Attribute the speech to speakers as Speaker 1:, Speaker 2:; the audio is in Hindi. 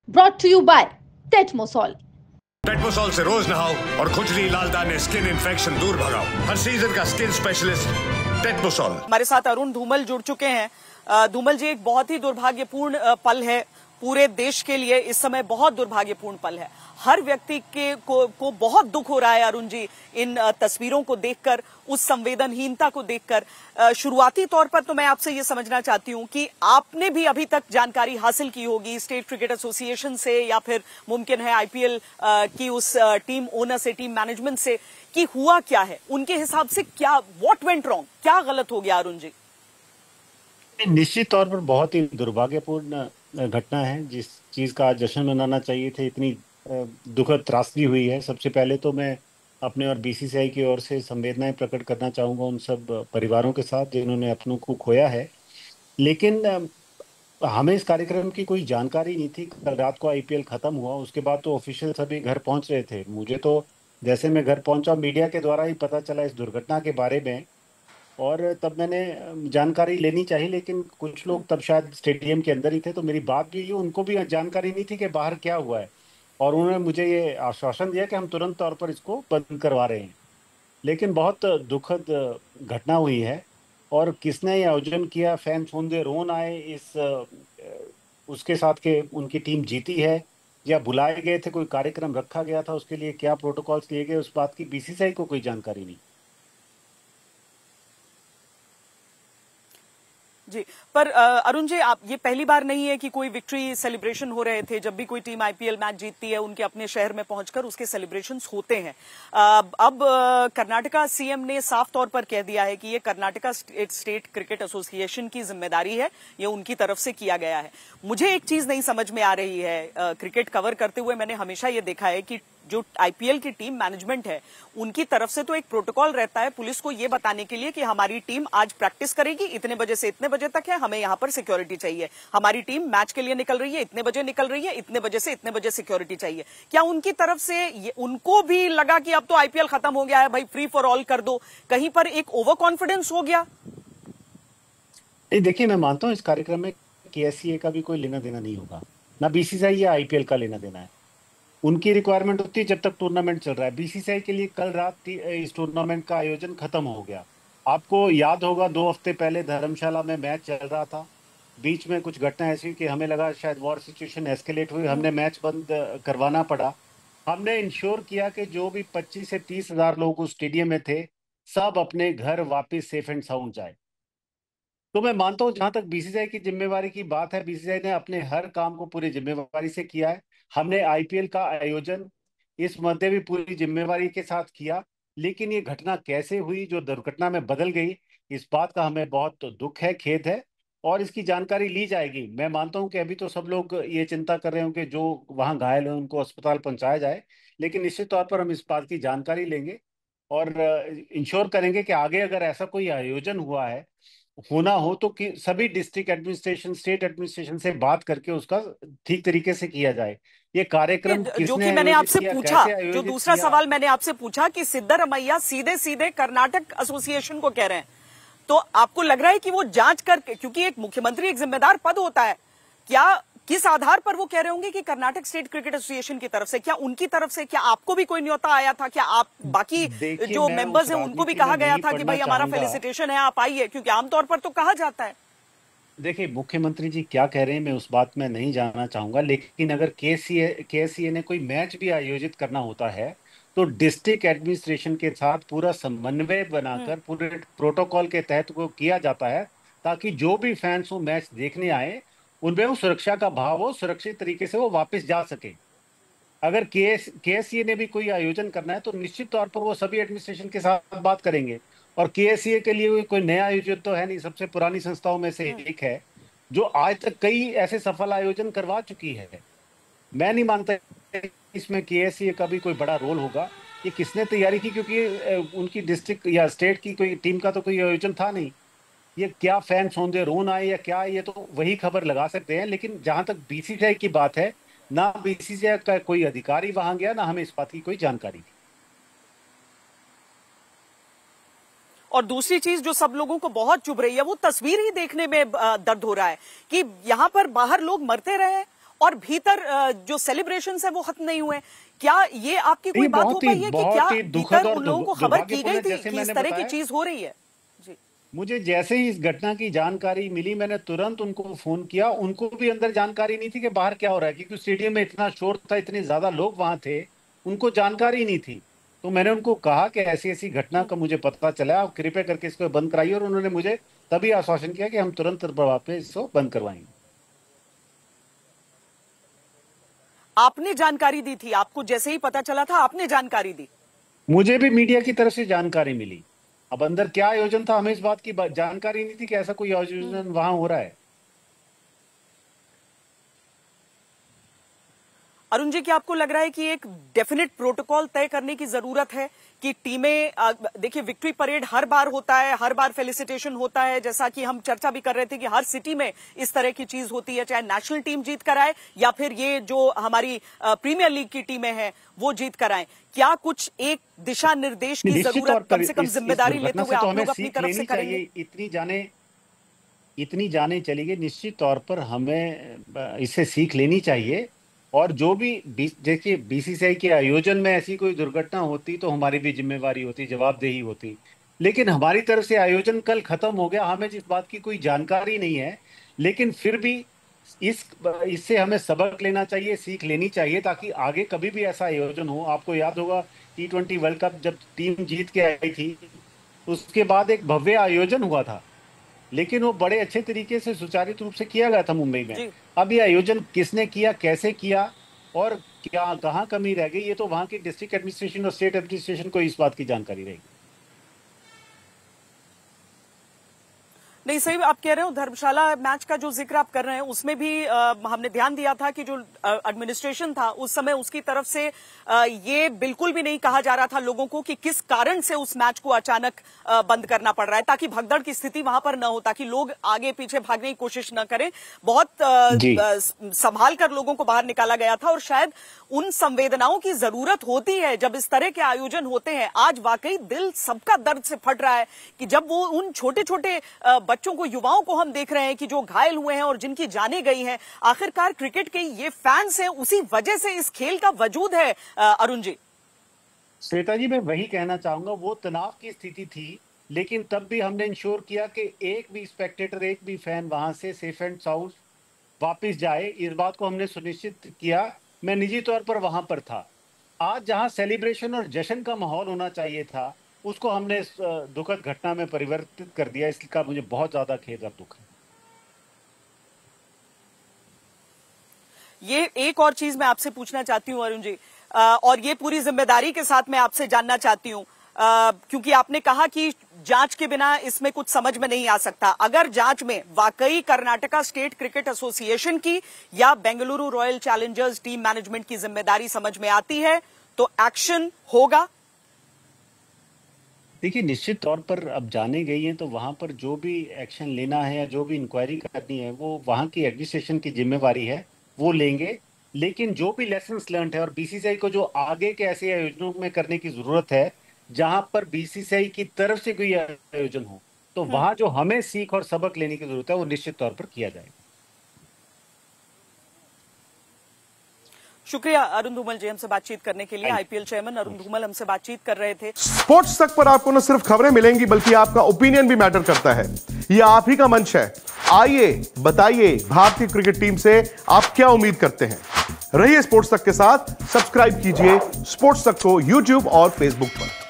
Speaker 1: brought to you by Tetmosol.
Speaker 2: टेटमोसॉल से रोज नहाओ और खुजली, लाल दाने, स्किन इन्फेक्शन दूर भगाओ। हर सीजन का स्किन स्पेशलिस्ट टेटमोसॉल।
Speaker 3: हमारे साथ अरुण धूमल जुड़ चुके हैं। धूमल जी, एक बहुत ही दुर्भाग्यपूर्ण पल है पूरे देश के लिए, इस समय बहुत दुर्भाग्यपूर्ण पल है। हर व्यक्ति को बहुत दुख हो रहा है अरुण जी, इन तस्वीरों को देखकर, उस संवेदनहीनता को देखकर। शुरुआती तौर पर तो मैं आपसे ये समझना चाहती हूं कि आपने भी अभी तक जानकारी हासिल की होगी स्टेट क्रिकेट एसोसिएशन से, या फिर मुमकिन है आईपीएल की उस टीम ओनर से, टीम मैनेजमेंट से, कि हुआ क्या है उनके हिसाब से, क्या व्हाट वेंट रॉन्ग, क्या गलत हो गया अरुण जी?
Speaker 4: निश्चित तौर पर बहुत ही दुर्भाग्यपूर्ण घटना है। जिस चीज का आज जश्न मनाना चाहिए थे, इतनी दुखद त्रासदी हुई है। सबसे पहले तो मैं अपने और बीसीसीआई की ओर से संवेदनाएं प्रकट करना चाहूंगा उन सब परिवारों के साथ जिन्होंने अपनों को खोया है। लेकिन हमें इस कार्यक्रम की कोई जानकारी नहीं थी। कल रात को आईपीएल खत्म हुआ, उसके बाद तो ऑफिशियल सभी घर पहुंच रहे थे। मुझे तो जैसे मैं घर पहुंचा, मीडिया के द्वारा ही पता चला इस दुर्घटना के बारे में। और तब मैंने जानकारी लेनी चाहिए, लेकिन कुछ लोग तब शायद स्टेडियम के अंदर ही थे, तो मेरी बात भी हुई। उनको भी जानकारी नहीं थी कि बाहर क्या हुआ है, और उन्होंने मुझे ये आश्वासन दिया कि हम तुरंत तौर पर इसको बंद करवा रहे हैं। लेकिन बहुत दुखद घटना हुई है। और किसने ये आयोजन किया, फैंस बूंदे रोन आए इस उसके साथ के उनकी टीम जीती है, या बुलाए गए थे, कोई कार्यक्रम रखा गया था, उसके लिए क्या प्रोटोकॉल्स लिए गए, उस बात की बीसीसीआई को कोई जानकारी नहीं।
Speaker 3: जी, पर अरुण जी, आप ये पहली बार नहीं है कि कोई विक्ट्री सेलिब्रेशन हो रहे थे। जब भी कोई टीम आईपीएल मैच जीतती है, उनके अपने शहर में पहुंचकर उसके सेलिब्रेशंस होते हैं। अब कर्नाटका सीएम ने साफ तौर पर कह दिया है कि ये कर्नाटका स्टेट क्रिकेट एसोसिएशन की जिम्मेदारी है, ये उनकी तरफ से किया गया है। मुझे एक चीज नहीं समझ में आ रही है, क्रिकेट कवर करते हुए मैंने हमेशा ये देखा है कि जो आईपीएल की टीम मैनेजमेंट है, उनकी तरफ से तो एक प्रोटोकॉल रहता है पुलिस को ये बताने के लिए कि हमारी टीम आज प्रैक्टिस करेगी, इतने बजे से इतने बजे तक है, हमें यहां पर सिक्योरिटी चाहिए। हमारी टीम मैच के लिए निकल रही है, इतने बजे निकल रही है, इतने बजे से इतने बजे सिक्योरिटी चाहिए। क्या उनकी तरफ से उनको भी लगा कि अब तो आईपीएल खत्म हो गया है भाई, फ्री फॉर ऑल कर दो, कहीं पर एक ओवर कॉन्फिडेंस हो गया?
Speaker 4: देखिए, मैं मानता हूँ इस कार्यक्रम में केएससीए का भी कोई लेना देना नहीं होगा, ना बीसीसीआई या आईपीएल का लेना देना है। उनकी रिक्वायरमेंट होती है जब तक टूर्नामेंट चल रहा है। बीसीसीआई के लिए कल रात इस टूर्नामेंट का आयोजन खत्म हो गया। आपको याद होगा 2 हफ्ते पहले धर्मशाला में मैच चल रहा था, बीच में कुछ घटना ऐसी कि हमें लगा शायद वॉर सिचुएशन एस्केलेट हुई, हमने मैच बंद करवाना पड़ा। हमने इंश्योर किया कि जो भी 25 से 30 हजार लोग उस स्टेडियम में थे, सब अपने घर वापस सेफ एंड साउंड जाए। तो मैं मानता हूं जहां तक बीसीसीआई की जिम्मेवारी की बात है, बीसीसीआई ने अपने हर काम को पूरी जिम्मेवारी से किया है। हमने आईपीएल का आयोजन इस मध्य भी पूरी जिम्मेवारी के साथ किया। लेकिन ये घटना कैसे हुई, जो दुर्घटना में बदल गई, इस बात का हमें बहुत दुख है, खेद है। और इसकी जानकारी ली जाएगी। मैं मानता हूं कि अभी तो सब लोग ये चिंता कर रहे हों कि जो वहां घायल हैं उनको अस्पताल पहुंचाया जाए, लेकिन निश्चित तौर पर हम इस बात की जानकारी लेंगे और इंश्योर करेंगे कि आगे अगर ऐसा कोई आयोजन हुआ है, होना हो, तो कि सभी डिस्ट्रिक्ट एडमिनिस्ट्रेशन, स्टेट एडमिनिस्ट्रेशन से बात करके उसका ठीक तरीके से किया जाए। ये कार्यक्रम
Speaker 3: जो
Speaker 4: किसने
Speaker 3: कि मैंने
Speaker 4: आयोजित
Speaker 3: आपसे
Speaker 4: किया,
Speaker 3: पूछा,
Speaker 4: कैसे
Speaker 3: जो
Speaker 4: आयोजित
Speaker 3: दूसरा
Speaker 4: किया।
Speaker 3: सवाल मैंने आपसे पूछा कि सिद्धरमैया सीधे सीधे कर्नाटक एसोसिएशन को कह रहे हैं, तो आपको लग रहा है कि वो जांच करके, क्योंकि एक मुख्यमंत्री एक जिम्मेदार पद होता है, क्या किस आधार पर वो कह रहे होंगे कि कर्नाटक स्टेट क्रिकेट एसोसिएशन की तरफ से, क्या उनकी तरफ से, क्या आपको भी कोई न्योता आया था? क्या आप बाकी
Speaker 4: देखिए,
Speaker 3: जो
Speaker 4: मैं
Speaker 3: मेंबर्स
Speaker 4: उस
Speaker 3: हैं उनको भी
Speaker 4: राजनीति
Speaker 3: कहा
Speaker 4: में
Speaker 3: गया
Speaker 4: नहीं
Speaker 3: था कि
Speaker 4: पढ़ना
Speaker 3: भाई हमारा
Speaker 4: चाहूंगा।
Speaker 3: फेलिसिटेशन है, आप आइए? क्योंकि आमतौर पर तो कहा जाता है।
Speaker 4: देखिए, मुख्यमंत्री जी क्या कह रहे हैं मैं उस बात में नहीं जानना चाहूंगा, लेकिन अगर केसीए ने कोई मैच भी आयोजित करना होता है, तो डिस्ट्रिक्ट एडमिनिस्ट्रेशन के साथ पूरा समन्वय बनाकर पूरे प्रोटोकॉल के तहत वो किया जाता है, ताकि जो भी फैंस वो मैच देखने आए, उनमें वो सुरक्षा का भाव हो, सुरक्षित तरीके से वो वापस जा सके। अगर केएससीए ने भी कोई आयोजन करना है, तो निश्चित तौर पर वो सभी एडमिनिस्ट्रेशन के साथ बात करेंगे। और केएससीए के लिए कोई नया आयोजन तो है नहीं, सबसे पुरानी संस्थाओं में से एक है, जो आज तक कई ऐसे सफल आयोजन करवा चुकी है। मैं नहीं मानता इसमें केएससीए का भी कोई बड़ा रोल होगा। ये किसने तैयारी की, क्योंकि उनकी डिस्ट्रिक्ट या स्टेट की कोई टीम का तो कोई आयोजन था नहीं। ये क्या फैंस होंगे, रोन आए या क्या, ये तो वही खबर लगा सकते हैं। लेकिन जहां तक बीसीसीआई की बात है, ना बीसीसीआई का कोई अधिकारी वहां गया, ना हमें इस बात की कोई जानकारी थी।
Speaker 3: और दूसरी चीज जो सब लोगों को बहुत चुभ रही है, वो तस्वीर ही देखने में दर्द हो रहा है कि यहां पर बाहर लोग मरते रहे और भीतर जो सेलिब्रेशंस है वो खत्म नहीं हुए। क्या ये आपकी कोई बात हो पाई है कि क्या भीतर उन लोगों को खबर की गई थी कि इस तरह की चीज हो रही है? जी,
Speaker 4: मुझे जैसे ही इस घटना की जानकारी मिली मैंने तुरंत उनको फोन किया। उनको भी अंदर जानकारी नहीं थी कि बाहर क्या हो रहा है, क्योंकि स्टेडियम में इतना शोर था, इतने ज्यादा लोग वहां थे, उनको जानकारी नहीं थी। तो मैंने उनको कहा कि ऐसी ऐसी घटना का मुझे पता चला, आप कृपया करके इसको बंद कराइए। और उन्होंने मुझे तभी आश्वासन किया कि हम तुरंत प्रभाव पे इसको बंद करवाएंगे।
Speaker 3: आपने जानकारी दी थी? आपको जैसे ही पता चला था आपने जानकारी दी?
Speaker 4: मुझे भी मीडिया की तरफ से जानकारी मिली। अब अंदर क्या आयोजन था हमें इस बात की जानकारी नहीं थी कि ऐसा कोई आयोजन वहां हो रहा है।
Speaker 3: अरुण जी, क्या आपको लग रहा है कि एक डेफिनेट प्रोटोकॉल तय करने की जरूरत है कि टीमें, देखिए विक्ट्री परेड हर बार होता है, हर बार फेलिसिटेशन होता है, जैसा कि हम चर्चा भी कर रहे थे कि हर सिटी में इस तरह की चीज होती है, चाहे नेशनल टीम जीत कर आए या फिर ये जो हमारी प्रीमियर लीग की टीमें हैं वो जीत कर आए। क्या कुछ एक दिशा निर्देश की जरूरत, कम से कम जिम्मेदारी लेते हुए आप लोग अपनी तरफ से करेंगे?
Speaker 4: इतनी जाने चली गई, निश्चित तौर पर हमें इससे सीख लेनी चाहिए। और जो भी देखिए बीसीसीआई के आयोजन में ऐसी कोई दुर्घटना होती तो हमारी भी जिम्मेवारी होती, जवाबदेही होती। लेकिन हमारी तरफ से आयोजन कल खत्म हो गया, हमें जिस बात की कोई जानकारी नहीं है, लेकिन फिर भी इससे हमें सबक लेना चाहिए, सीख लेनी चाहिए, ताकि आगे कभी भी ऐसा आयोजन हो। आपको याद होगा T20 वर्ल्ड कप जब टीम जीत के आई थी, उसके बाद एक भव्य आयोजन हुआ था, लेकिन वो बड़े अच्छे तरीके से सुचारित रूप से किया गया था मुंबई में। अब ये आयोजन किसने किया, कैसे किया और क्या कहाँ कमी रह गई, ये तो वहां के डिस्ट्रिक्ट एडमिनिस्ट्रेशन और स्टेट एडमिनिस्ट्रेशन को इस बात की जानकारी रहेगी।
Speaker 3: नहीं, सही आप कह रहे हो। धर्मशाला मैच का जो जिक्र आप कर रहे हैं उसमें भी हमने ध्यान दिया था कि जो एडमिनिस्ट्रेशन था उस समय उसकी तरफ से ये बिल्कुल भी नहीं कहा जा रहा था लोगों को कि किस कारण से उस मैच को अचानक बंद करना पड़ रहा है, ताकि भगदड़ की स्थिति वहां पर न हो, ताकि लोग आगे पीछे भागने की कोशिश न करें। बहुत संभाल कर लोगों को बाहर निकाला गया था और शायद उन संवेदनाओं की जरूरत होती है जब इस तरह के आयोजन होते हैं। आज वाकई दिल सबका दर्द से फट रहा है कि जब वो उन छोटे छोटे बच्चों को, युवाओं को हम देख रहे हैं कि जो घायल हुए हैं और जिनकी जानें गई हैं। आखिरकार क्रिकेट के ये फैंस हैं, उसी वजह से इस खेल का वजूद है। अरुण जी,
Speaker 4: श्वेता जी, मैं वही कहना चाहूंगा, वो तनाव की स्थिति थी, लेकिन तब भी हमने इंश्योर किया कि एक भी स्पेक्टेटर, एक भी फैन वहां से सेफ एंड साउंड वापस जाए। इस बात को हमने सुनिश्चित किया। मैं निजी तौर पर वहां पर था। आज जहां सेलिब्रेशन और जश्न का माहौल होना चाहिए था, उसको हमने इस दुखद घटना में परिवर्तित कर दिया। इसका मुझे बहुत ज्यादा खेद और दुख है।
Speaker 3: ये एक और चीज मैं आपसे पूछना चाहती हूं अरुण जी, और ये पूरी जिम्मेदारी के साथ मैं आपसे जानना चाहती हूं, क्योंकि आपने कहा कि जांच के बिना इसमें कुछ समझ में नहीं आ सकता। अगर जांच में वाकई कर्नाटका स्टेट क्रिकेट एसोसिएशन की या Bengaluru royal Challengers team management की जिम्मेदारी समझ में आती है तो एक्शन होगा?
Speaker 4: देखिए, निश्चित तौर पर अब जाने गई हैं तो वहां पर जो भी एक्शन लेना है या जो भी इंक्वायरी करनी है वो वहां की एडमिनिस्ट्रेशन की जिम्मेवारी है, वो लेंगे। लेकिन जो भी लेसन लर्न है और बीसीसीआई को जो आगे के ऐसे आयोजनों में करने की जरूरत है जहां पर बीसीसीआई की तरफ से कोई आयोजन हो, तो वहां जो हमें सीख और सबक लेने की जरूरत है वो निश्चित तौर पर किया जाएगा।
Speaker 3: शुक्रिया अरुण धूमल जी, हमसे बातचीत करने के लिए। आईपीएल चेयरमैन अरुण धूमल हमसे बातचीत कर रहे थे।
Speaker 5: स्पोर्ट्स तक पर आपको न सिर्फ खबरें मिलेंगी बल्कि आपका ओपिनियन भी मैटर करता है। ये आप ही का मंच है। आइए बताइए, भारतीय क्रिकेट टीम से आप क्या उम्मीद करते हैं। रहिए स्पोर्ट्स तक के साथ। सब्सक्राइब कीजिए स्पोर्ट्स तक को यूट्यूब और फेसबुक पर।